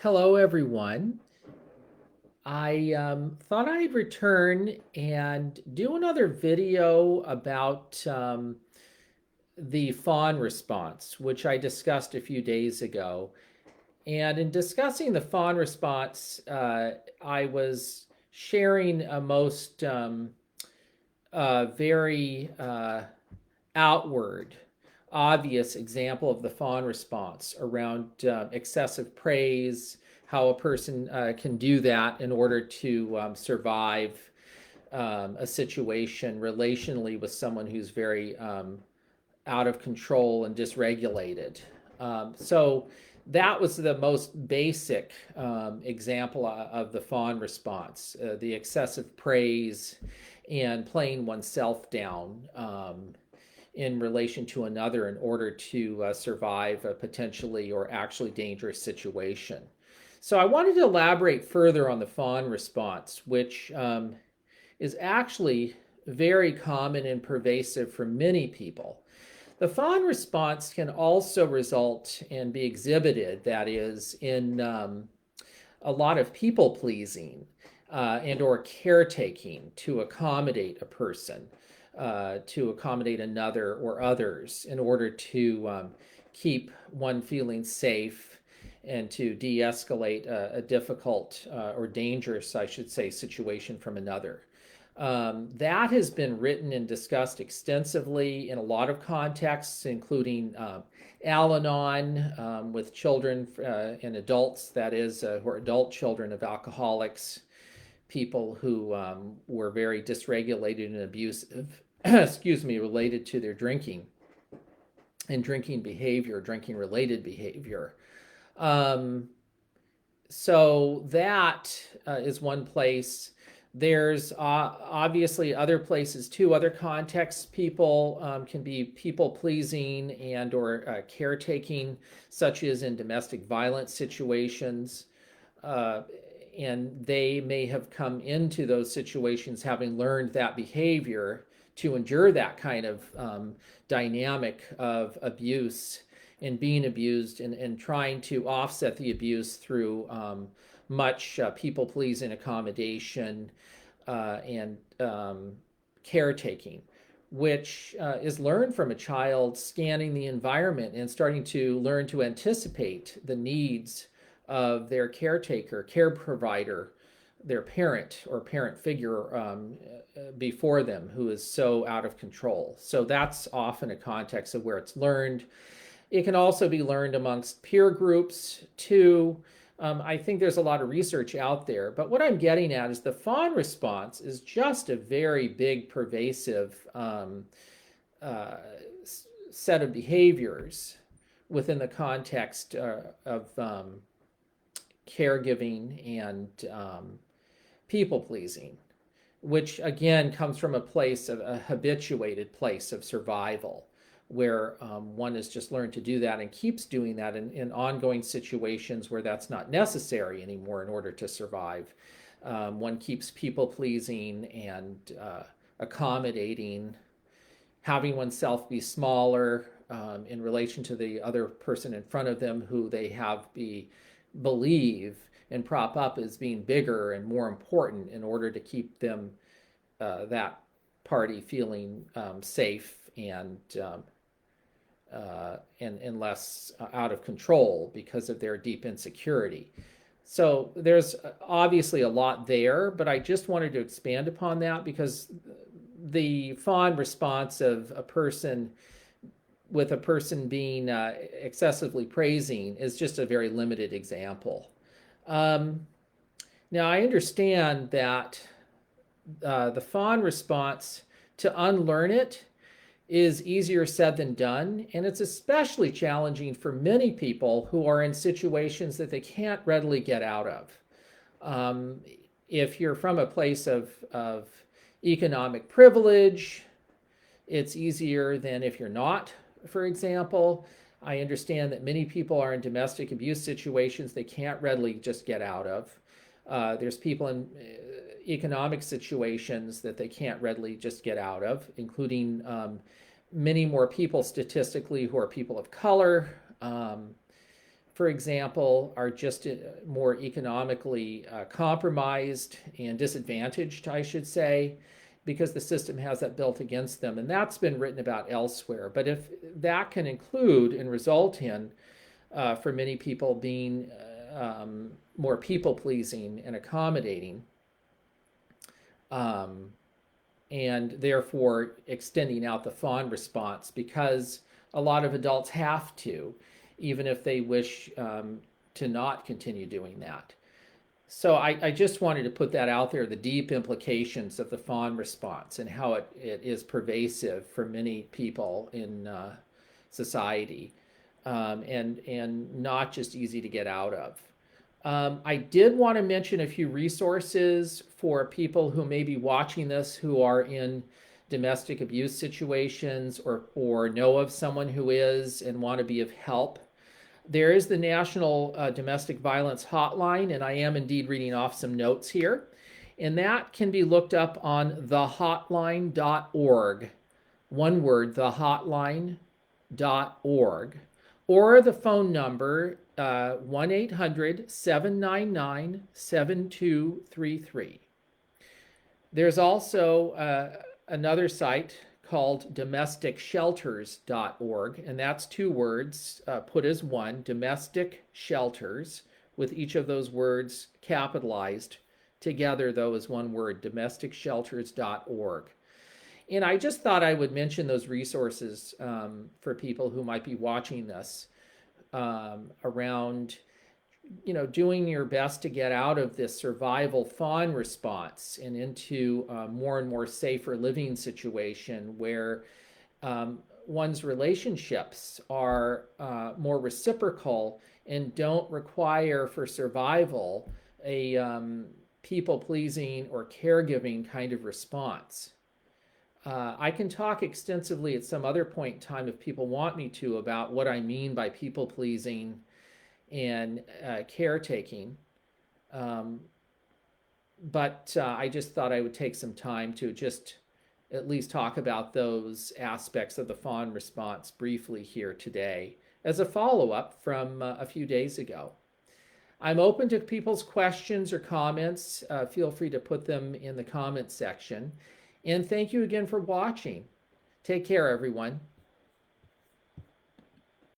Hello, everyone. I thought I'd return and do another video about the fawn response, which I discussed a few days ago. And in discussing the fawn response, I was sharing a most very outward, obvious example of the fawn response around excessive praise, how a person can do that in order to survive a situation relationally with someone who's very out of control and dysregulated. So that was the most basic example of the fawn response, the excessive praise and playing oneself down in relation to another in order to survive a potentially or actually dangerous situation. So I wanted to elaborate further on the fawn response, which is actually very common and pervasive for many people. The fawn response can also result and be exhibited, that is, in a lot of people pleasing and or caretaking to accommodate a person, to accommodate another or others in order to keep one feeling safe and to de-escalate a difficult or dangerous, I should say, situation from another. That has been written and discussed extensively in a lot of contexts, including Al-Anon with children and adults, that is, who are adult children of alcoholics, people who were very dysregulated and abusive, excuse me, related to their drinking and drinking behavior, drinking related behavior. Um, so that is one place. There's obviously other places too, other contexts. People can be people pleasing and or caretaking, such as in domestic violence situations. Uh, and they may have come into those situations having learned that behavior to endure that kind of dynamic of abuse and being abused and trying to offset the abuse through much people pleasing accommodation and caretaking, which is learned from a child scanning the environment and starting to learn to anticipate the needs of their caretaker, care provider, their parent or parent figure before them who is so out of control. So that's often a context of where it's learned. It can also be learned amongst peer groups too. I think there's a lot of research out there, but what I'm getting at is the fawn response is just a very big, pervasive uh, set of behaviors within the context of caregiving and people pleasing, which again comes from a place of a habituated place of survival where one has just learned to do that and keeps doing that in ongoing situations where that's not necessary anymore in order to survive. One keeps people pleasing and accommodating, having oneself be smaller in relation to the other person in front of them who they have believe and prop up as being bigger and more important in order to keep them that party feeling safe and less out of control because of their deep insecurity. So there's obviously a lot there, but I just wanted to expand upon that because the fawn response of a person with a person being excessively praising is just a very limited example. Um, Now, I understand that the fawn response, to unlearn it is easier said than done, and it's especially challenging for many people who are in situations that they can't readily get out of. Um, if you're from a place of economic privilege, it's easier than if you're not, for example. I understand that many people are in domestic abuse situations they can't readily just get out of. There's people in economic situations that they can't readily just get out of, including many more people statistically who are people of color. for example, are just more economically compromised and disadvantaged, I should say, because the system has that built against them. And that's been written about elsewhere. But if that can include and result in, for many people, being more people pleasing and accommodating, and therefore extending out the fawn response, because a lot of adults have to, even if they wish to not continue doing that. So I just wanted to put that out there, the deep implications of the fawn response and how it is pervasive for many people in society, and not just easy to get out of. I did want to mention a few resources for people who may be watching this who are in domestic abuse situations, or know of someone who is and want to be of help. There is the National Domestic Violence Hotline, and I am indeed reading off some notes here. And that can be looked up on thehotline.org. One word, thehotline.org. Or the phone number, 1-800-799-7233. There's also another site called domesticshelters.org, and that's two words put as one, domestic shelters, with each of those words capitalized together, though, as one word, domesticshelters.org. And I just thought I would mention those resources for people who might be watching this, around, doing your best to get out of this survival fawn response and into a more and more safer living situation where one's relationships are more reciprocal and don't require, for survival, a people-pleasing or caregiving kind of response. I can talk extensively at some other point in time, if people want me to, about what I mean by people-pleasing and caretaking. But I just thought I would take some time to just at least talk about those aspects of the fawn response briefly here today as a follow-up from a few days ago. I'm open to people's questions or comments. Feel free to put them in the comment section. And thank you again for watching. Take care, everyone.